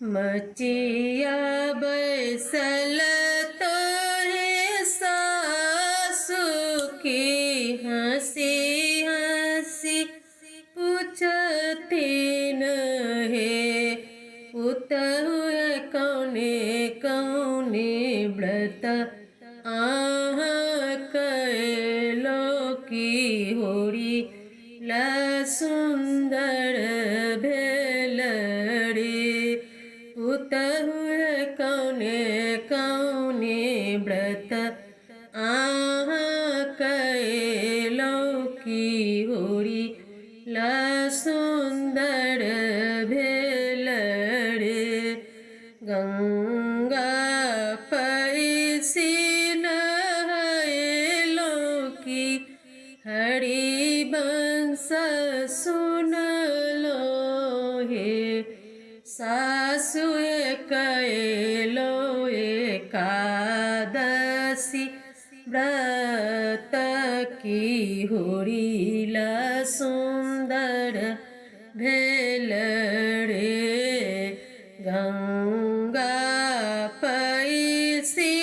मचिया बैसल तो है सासू की हंसी हंसी पूछती न है पुतहु कौने कौने व्रत आह कैलो की होरी ला सुंदर भेल रे पुतहु कौने कौने व्रत आह कैलो की होरी ला सुंदर भेल रे गंगा पैसी नहलो की हरि बंस सुन लो हे सासु कैलो एकादशी व्रत की होरी ला सुंदर भेल रे गंगा पैसी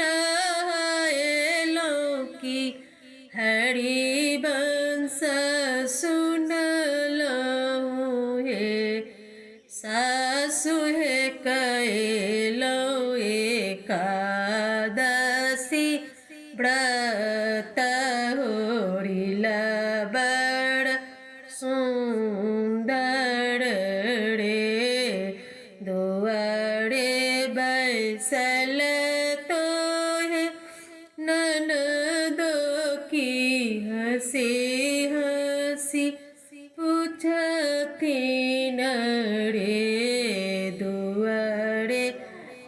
नहलो की हरि बंस सुन लो हे सासु कैलो एकादशी व्रत होरी ला बड़ सुंदर रे दुआरे बैसल तो है ननदो की हंसी हंसी पूछती न रे दुआरे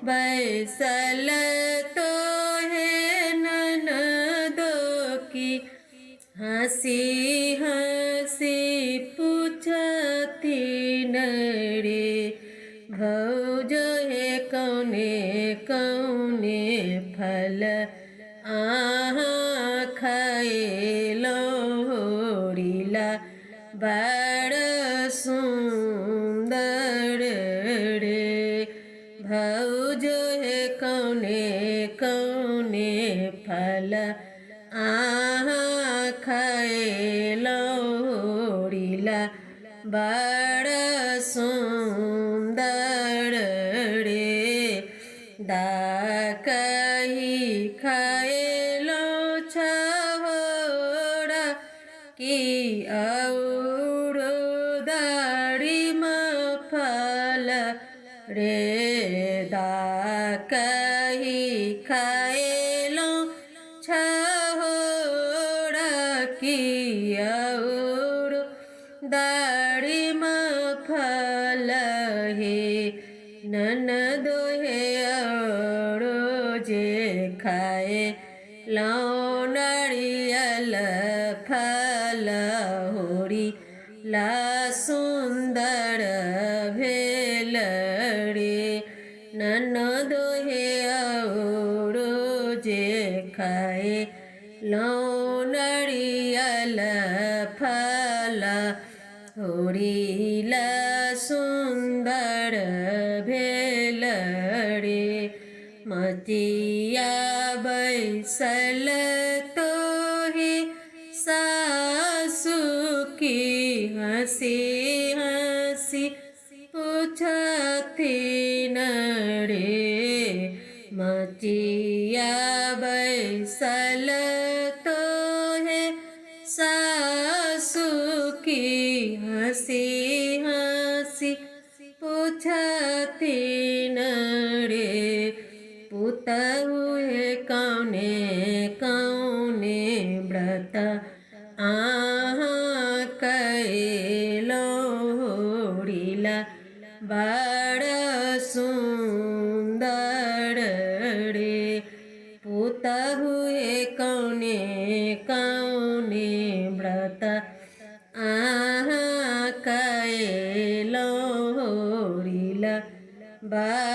बैसल तो है ननदो की हंसी हंसी पूछती न रे भौजो है कौने कौने फल आह खाएलो होरी ला बड़ सुंदर रे भौजो है कौने कौने फल आह खाएलो होरी ला बड़ सुंदर रे दाकही खाएलो छहोड़ा की और दाढ़ी फल रे दाकही खाएलो छहोड़ा की और दाढ़ी फल हे ननदो हे और जे खाए लो नारियल फल होरी ला सुंदर भेल रे ननदो हे और जे खाए लो नारियल फल होरी ला सुंदर भेल रे मचिया बैसल तो है सासू की हंसी हंसी पूछती न रे मचिया बैसल तो है सासू की हंसी हंसी पूछती न रे पुतहु कौने कौने व्रत आह कैलो होरी ला बड़ सुंदर रे पुतहु कौने कौने व्रत आह कैलो होरी ला बड़